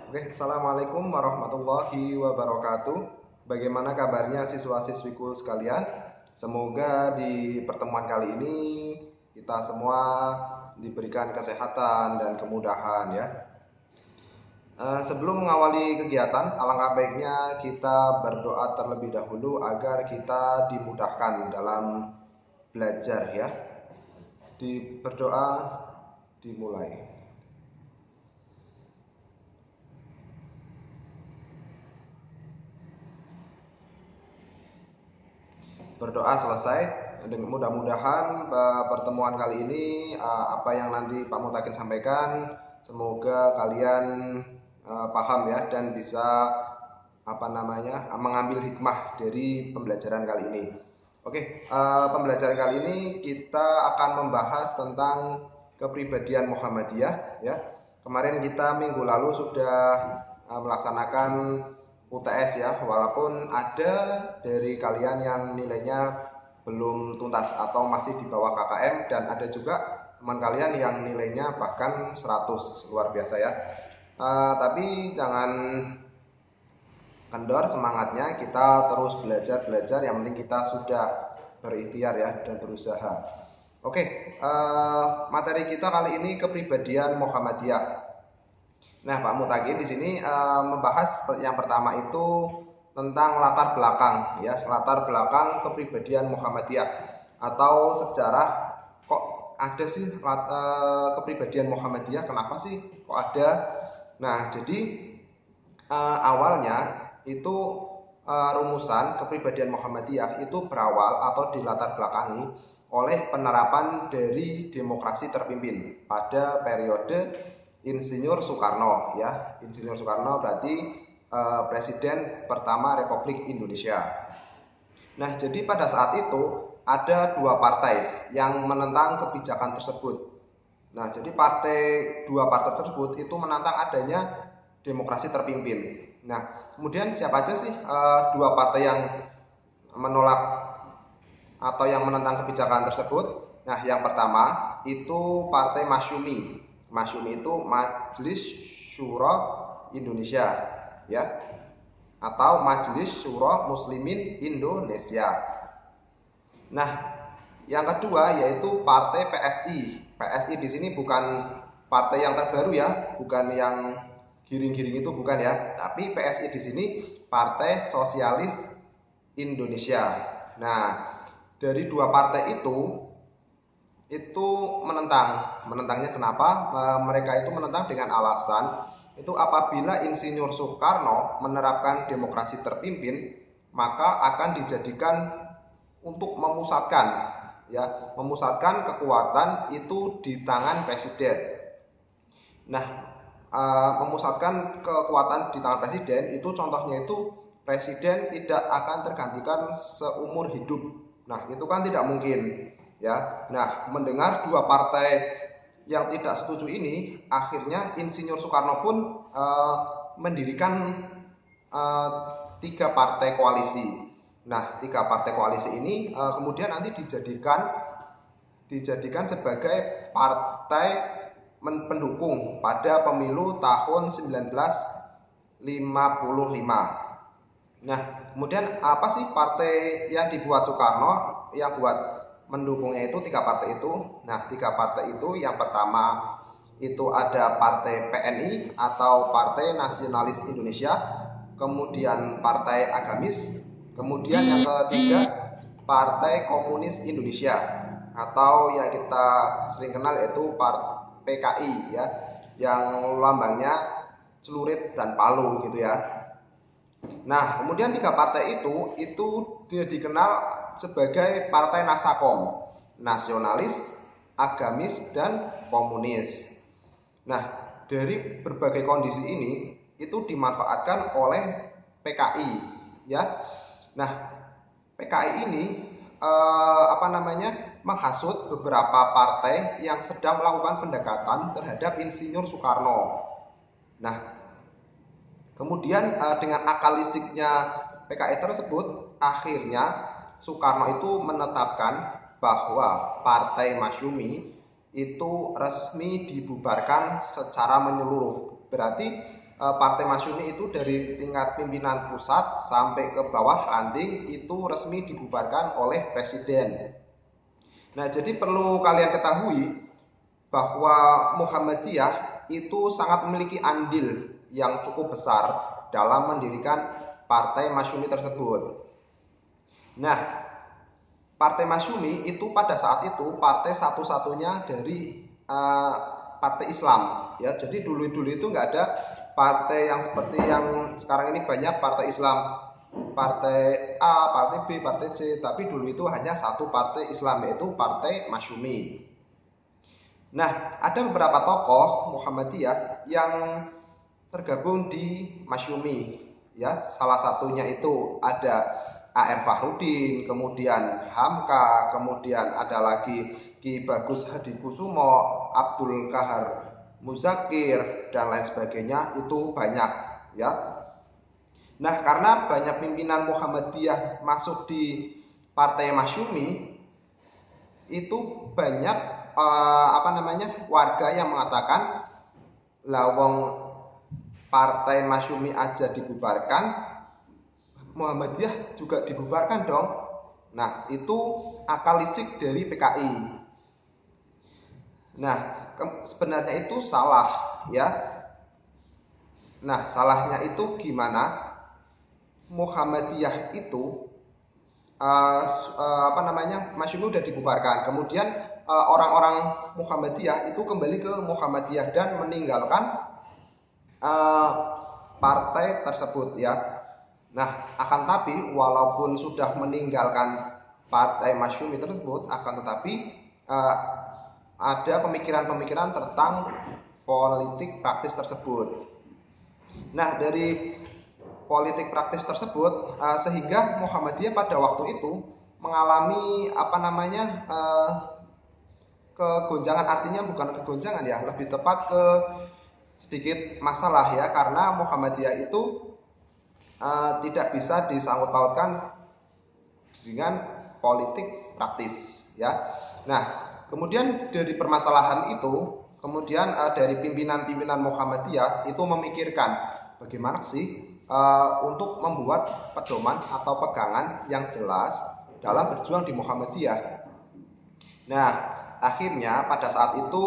Oke, Assalamualaikum warahmatullahi wabarakatuh. Bagaimana kabarnya siswa-siswiku sekalian? Semoga di pertemuan kali ini kita semua diberikan kesehatan dan kemudahan ya. Sebelum mengawali kegiatan, alangkah baiknya kita berdoa terlebih dahulu agar kita dimudahkan dalam belajar ya. Berdoa dimulai. Berdoa selesai. Mudah-mudahan pertemuan kali ini apa yang nanti Pak Mutakin sampaikan semoga kalian paham ya dan bisa mengambil hikmah dari pembelajaran kali ini. Oke, pembelajaran kali ini kita akan membahas tentang kepribadian Muhammadiyah ya. Kemarin kita minggu lalu sudah melaksanakan UTS ya, walaupun ada dari kalian yang nilainya belum tuntas atau masih di bawah KKM dan ada juga teman kalian yang nilainya bahkan 100, luar biasa ya. Tapi jangan kendor semangatnya, kita terus belajar, yang penting kita sudah berikhtiar ya dan berusaha. Oke, materi kita kali ini kepribadian Muhammadiyah. Nah, Pak Mutakin di sini membahas yang pertama itu tentang latar belakang ya, latar belakang kepribadian Muhammadiyah atau sejarah kok ada sih kepribadian Muhammadiyah, kenapa sih kok ada? Nah, jadi awalnya itu rumusan kepribadian Muhammadiyah itu berawal atau dilatar belakangi oleh penerapan dari demokrasi terpimpin pada periode Insinyur Soekarno ya. Insinyur Soekarno berarti Presiden pertama Republik Indonesia. Nah, jadi pada saat itu ada dua partai yang menentang kebijakan tersebut. Nah, jadi dua partai tersebut itu menantang adanya demokrasi terpimpin. Nah, kemudian siapa aja sih dua partai yang menolak atau yang menentang kebijakan tersebut? Nah, yang pertama itu Partai Masyumi. Masyumi itu Majelis Syuro Indonesia ya, atau Majelis Syuro Muslimin Indonesia. Nah, yang kedua yaitu Partai PSI. PSI di sini bukan partai yang terbaru ya, bukan yang giring-giring itu bukan ya, tapi PSI di sini Partai Sosialis Indonesia. Nah, dari dua partai itu menentangnya kenapa? Mereka itu menentang dengan alasan itu apabila Insinyur Soekarno menerapkan demokrasi terpimpin maka akan dijadikan untuk memusatkan kekuatan itu di tangan presiden. Nah, memusatkan kekuatan di tangan presiden itu contohnya itu presiden tidak akan tergantikan seumur hidup. Nah, itu kan tidak mungkin ya. Nah, mendengar dua partai yang tidak setuju ini, akhirnya Insinyur Soekarno pun mendirikan tiga partai koalisi. Nah, tiga partai koalisi ini kemudian nanti dijadikan sebagai partai pendukung pada pemilu tahun 1955. Nah, kemudian apa sih partai yang dibuat Soekarno yang buat mendukungnya itu tiga partai itu? Nah, tiga partai itu yang pertama itu ada Partai PNI atau Partai Nasionalis Indonesia, kemudian Partai Agamis, kemudian yang ketiga Partai Komunis Indonesia atau yang kita sering kenal yaitu PKI ya, yang lambangnya celurit dan palu gitu ya. Nah, kemudian tiga partai itu dikenal sebagai Partai Nasakom, nasionalis, agamis, dan komunis. Nah, dari berbagai kondisi ini itu dimanfaatkan oleh PKI ya. Nah, PKI ini menghasut beberapa partai yang sedang melakukan pendekatan terhadap Insinyur Soekarno. Nah, kemudian dengan akal liciknya PKI tersebut, akhirnya Soekarno itu menetapkan bahwa Partai Masyumi itu resmi dibubarkan secara menyeluruh. Berarti Partai Masyumi itu dari tingkat pimpinan pusat sampai ke bawah ranting itu resmi dibubarkan oleh presiden. Nah, jadi perlu kalian ketahui bahwa Muhammadiyah itu sangat memiliki andil yang cukup besar dalam mendirikan Partai Masyumi tersebut. Nah, Partai Masyumi itu pada saat itu partai satu-satunya dari partai Islam, ya. Jadi dulu itu nggak ada partai yang seperti yang sekarang ini banyak partai Islam, partai A, partai B, partai C, tapi dulu itu hanya satu partai Islam, yaitu Partai Masyumi. Nah, ada beberapa tokoh Muhammadiyah yang tergabung di Masyumi, ya. Salah satunya itu ada A.R. Fakhrudin, kemudian Hamka, kemudian ada lagi Ki Bagus Hadikusumo, Abdul Kahar Muzakir, dan lain sebagainya, itu banyak, ya. Nah, karena banyak pimpinan Muhammadiyah masuk di Partai Masyumi, itu banyak warga yang mengatakan, lawang Partai Masyumi aja dibubarkan, Muhammadiyah juga dibubarkan dong. Nah, itu akal licik dari PKI. Nah, sebenarnya itu salah, ya. Nah, salahnya itu gimana? Muhammadiyah itu Masyumi udah dibubarkan. Kemudian orang-orang Muhammadiyah itu kembali ke Muhammadiyah dan meninggalkan partai tersebut, ya. Nah, akan tapi walaupun sudah meninggalkan Partai Masyumi tersebut, akan tetapi ada pemikiran-pemikiran tentang politik praktis tersebut. Nah, dari politik praktis tersebut sehingga Muhammadiyah pada waktu itu mengalami kegonjangan, artinya bukan kegonjangan, ya, lebih tepat ke sedikit masalah, ya, karena Muhammadiyah itu tidak bisa disangkut pautkan dengan politik praktis, ya. Nah, kemudian dari permasalahan itu, kemudian dari pimpinan-pimpinan Muhammadiyah itu memikirkan bagaimana sih untuk membuat pedoman atau pegangan yang jelas dalam berjuang di Muhammadiyah. Nah, akhirnya pada saat itu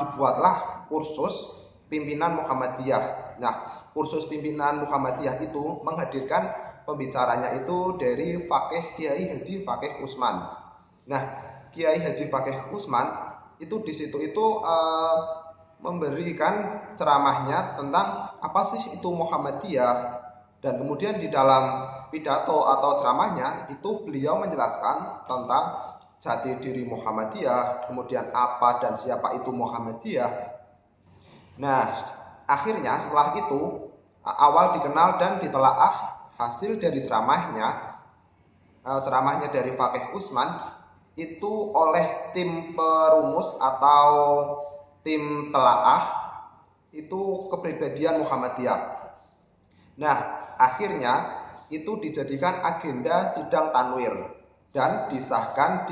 dibuatlah kursus pimpinan Muhammadiyah. Nah, kursus pimpinan Muhammadiyah itu menghadirkan pembicaranya itu dari Fakih Kiai Haji Fakih Usman. Nah, Kiai Haji Fakih Usman itu di situ itu memberikan ceramahnya tentang apa sih itu Muhammadiyah, dan kemudian di dalam pidato atau ceramahnya itu beliau menjelaskan tentang jati diri Muhammadiyah, kemudian apa dan siapa itu Muhammadiyah. Nah, akhirnya setelah itu awal dikenal dan ditelaah hasil dari ceramahnya dari Fakih Usman itu oleh tim perumus atau tim telaah itu kepribadian Muhammadiyah. Nah, akhirnya itu dijadikan agenda sidang tanwir dan disahkan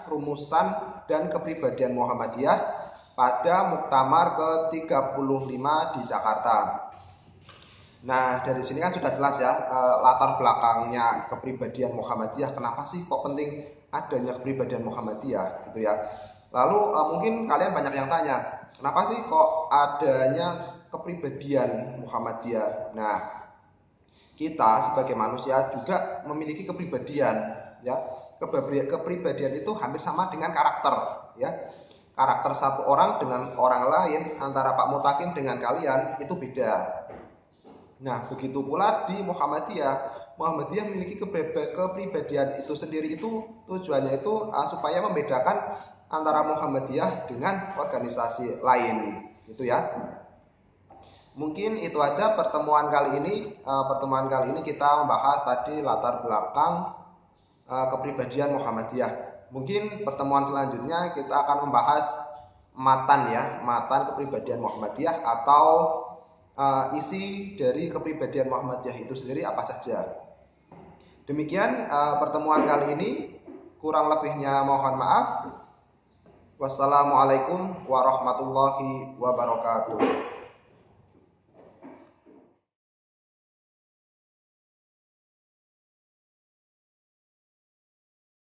rumusan dan kepribadian Muhammadiyah pada Muktamar ke-35 di Jakarta. Nah, dari sini kan sudah jelas, ya, latar belakangnya kepribadian Muhammadiyah. Kenapa sih kok penting adanya kepribadian Muhammadiyah, gitu, ya. Lalu mungkin kalian banyak yang tanya, kenapa sih kok adanya kepribadian Muhammadiyah? Nah, kita sebagai manusia juga memiliki kepribadian, ya. Kepribadian itu hampir sama dengan karakter, ya. Karakter satu orang dengan orang lain, antara Pak Mutakin dengan kalian itu beda. Nah, begitu pula di Muhammadiyah. Muhammadiyah memiliki kepribadian itu sendiri, itu tujuannya itu supaya membedakan antara Muhammadiyah dengan organisasi lain, gitu, ya. Mungkin itu aja pertemuan kali ini. Pertemuan kali ini kita membahas tadi latar belakang kepribadian Muhammadiyah. Mungkin pertemuan selanjutnya kita akan membahas matan, ya, matan kepribadian Muhammadiyah atau isi dari kepribadian Muhammadiyah itu sendiri apa saja. Demikian pertemuan kali ini, kurang lebihnya mohon maaf. Wassalamualaikum warahmatullahi wabarakatuh.